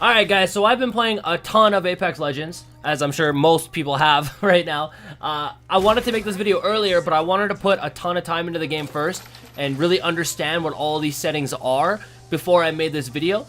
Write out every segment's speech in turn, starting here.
Alright guys, so I've been playing a ton of Apex Legends, as I'm sure most people have right now. I wanted to make this video earlier, but I wanted to put a ton of time into the game first and really understand what all these settings are before I made this video.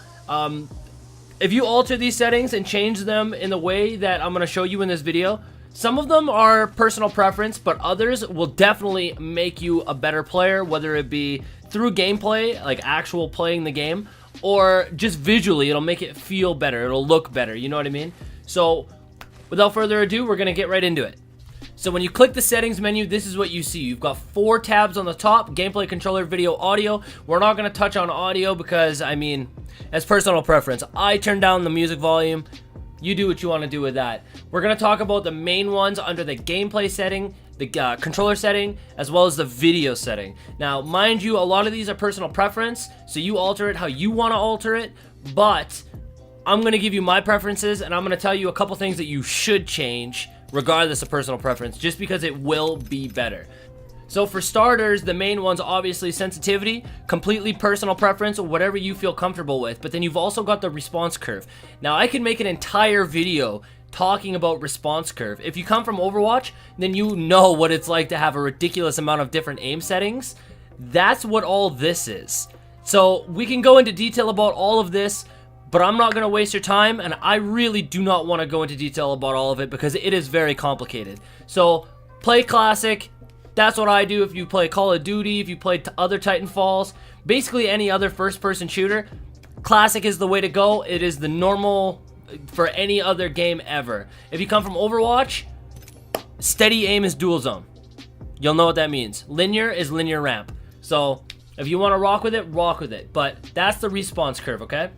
If you alter these settings and change them in the way that I'm going to show you in this video, some of them are personal preference, but others will definitely make you a better player, whether it be through gameplay, like actual playing the game, or just visually. It'll make it feel better, it'll look better, you know what I mean? So without further ado, we're gonna get right into it. So when you click the settings menu, this is what you see. You've got 4 tabs on the top: gameplay, controller, video, audio. We're not gonna touch on audio because, I mean, as personal preference. I turn down the music volume. You do what you want to do with that. We're going to talk about the main ones under the gameplay setting, the controller setting, as well as the video setting. Now, mind you, a lot of these are personal preference, so you alter it how you want to alter it, but I'm going to give you my preferences, and I'm going to tell you a couple things that you should change regardless of personal preference, just because it will be better. So for starters, the main ones, obviously sensitivity, completely personal preference, whatever you feel comfortable with. But then you've also got the response curve. Now I can make an entire video talking about response curve. If you come from Overwatch, then you know what it's like to have a ridiculous amount of different aim settings. That's what all this is. So we can go into detail about all of this, but I'm not going to waste your time, and I really do not want to go into detail about all of it because it is very complicated. So play classic. That's what I do. If you play Call of Duty, if you play other Titanfalls, basically any other first-person shooter, classic is the way to go. It is the normal for any other game ever. If you come from Overwatch, steady aim is dual zone. You'll know what that means. Linear is linear ramp. So if you want to rock with it, but that's the response curve, okay?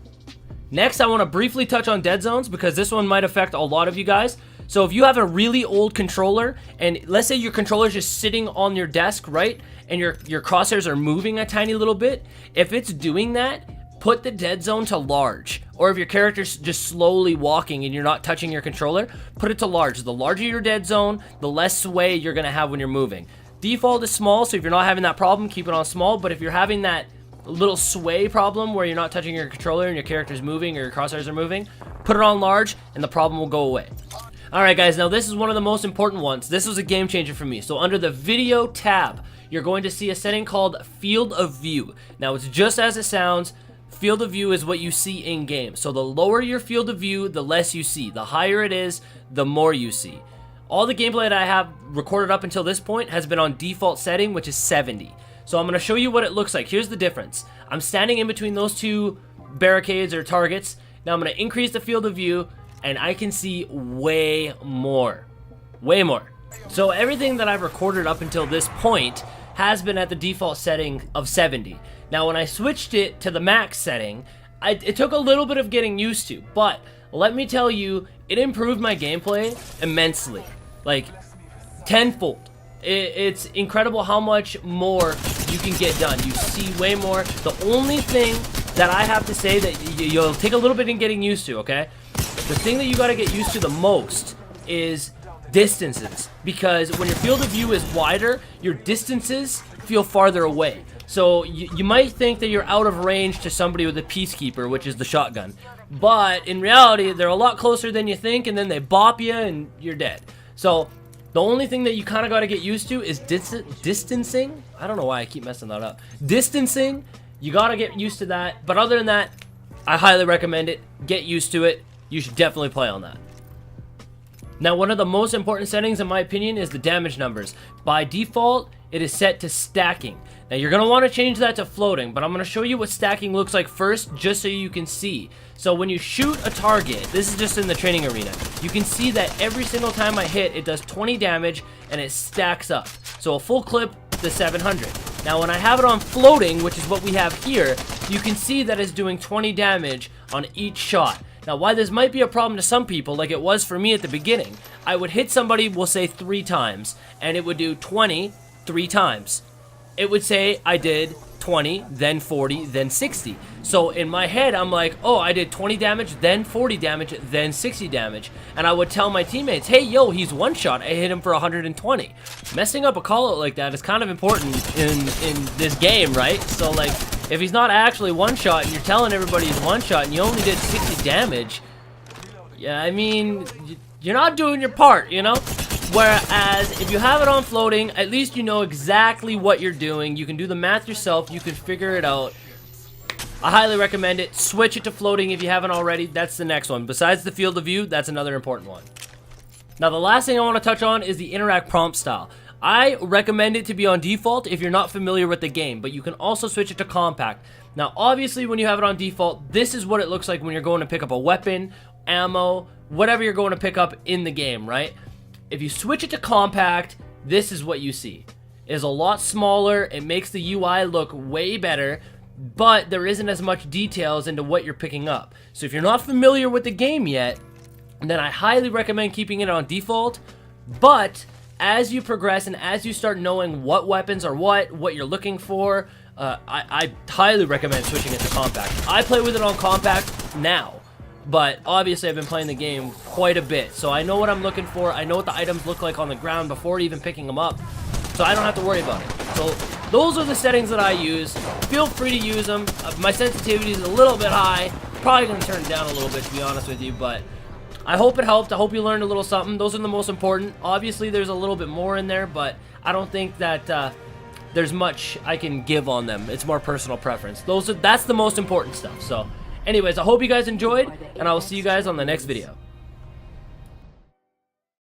Next, I want to briefly touch on dead zones because this one might affect a lot of you guys. So if you have a really old controller, and let's say your controller is just sitting on your desk, right? And your crosshairs are moving a tiny little bit. If it's doing that, put the dead zone to large. Or if your character's just slowly walking and you're not touching your controller, put it to large. The larger your dead zone, the less sway you're gonna have when you're moving. Default is small, so if you're not having that problem, keep it on small. But if you're having that little sway problem where you're not touching your controller and your character's moving or your crosshairs are moving, put it on large and the problem will go away. Alright guys, now this is one of the most important ones. This was a game changer for me. So under the video tab, you're going to see a setting called field of view. Now it's just as it sounds. Field of view is what you see in game. So the lower your field of view, the less you see. The higher it is, the more you see. All the gameplay that I have recorded up until this point has been on default setting, which is 70. So I'm going to show you what it looks like. Here's the difference. I'm standing in between those two barricades or targets. Now I'm going to increase the field of view, and I can see way more. Way more. So everything that I've recorded up until this point has been at the default setting of 70. Now when I switched it to the max setting, it took a little bit of getting used to, but let me tell you, it improved my gameplay immensely. Like, tenfold. It's incredible how much more you can get done. You see way more. The only thing that I have to say that you'll take a little bit in getting used to, okay? The thing that you gotta get used to the most is distances, because when your field of view is wider, your distances feel farther away. So you might think that you're out of range to somebody with a Peacekeeper, which is the shotgun, but in reality, they're a lot closer than you think, and then they bop you and you're dead. So the only thing that you kind of got to get used to is distancing. I don't know why I keep messing that up. Distancing, you got to get used to that. But other than that, I highly recommend it. Get used to it. You should definitely play on that. Now, one of the most important settings, in my opinion, is the damage numbers. By default, it is set to stacking. Now, you're going to want to change that to floating, but I'm going to show you what stacking looks like first, just so you can see. So when you shoot a target, this is just in the training arena, you can see that every single time I hit, it does 20 damage, and it stacks up. So a full clip to 700. Now, when I have it on floating, which is what we have here, you can see that it's doing 20 damage on each shot. Now, why this might be a problem to some people, like it was for me at the beginning, I would hit somebody, we'll say 3 times, and it would do 20 3 times. It would say I did 20, then 40, then 60. So in my head, I'm like, oh, I did 20 damage, then 40 damage, then 60 damage. And I would tell my teammates, hey, yo, he's one shot. I hit him for 120. Messing up a call out like that is kind of important in this game, right? So, like, If he's not actually one-shot and you're telling everybody he's one-shot and you only did 60 damage, yeah, I mean, you're not doing your part, you know? Whereas, if you have it on floating, at least you know exactly what you're doing. You can do the math yourself. You can figure it out. I highly recommend it. Switch it to floating if you haven't already. That's the next one. Besides the field of view, that's another important one. Now, the last thing I want to touch on is the interact prompt style. I recommend it to be on default if you're not familiar with the game, but you can also switch it to compact. Now, obviously, when you have it on default, this is what it looks like when you're going to pick up a weapon, ammo, whatever you're going to pick up in the game, right? If you switch it to compact, this is what you see. It is a lot smaller. It makes the UI look way better, but there isn't as much details into what you're picking up. So if you're not familiar with the game yet, then I highly recommend keeping it on default. But as you progress and as you start knowing what weapons are what you're looking for, I highly recommend switching it to compact. I play with it on compact now, but obviously I've been playing the game quite a bit, so I know what I'm looking for. I know what the items look like on the ground before even picking them up, so I don't have to worry about it. So those are the settings that I use. Feel free to use them. My sensitivity is a little bit high. Probably going to turn it down a little bit, to be honest with you, but I hope it helped. I hope you learned a little something. Those are the most important. Obviously, there's a little bit more in there, but I don't think that there's much I can give on them. It's more personal preference. That's the most important stuff. So anyways, I hope you guys enjoyed, and I will see you guys on the next video.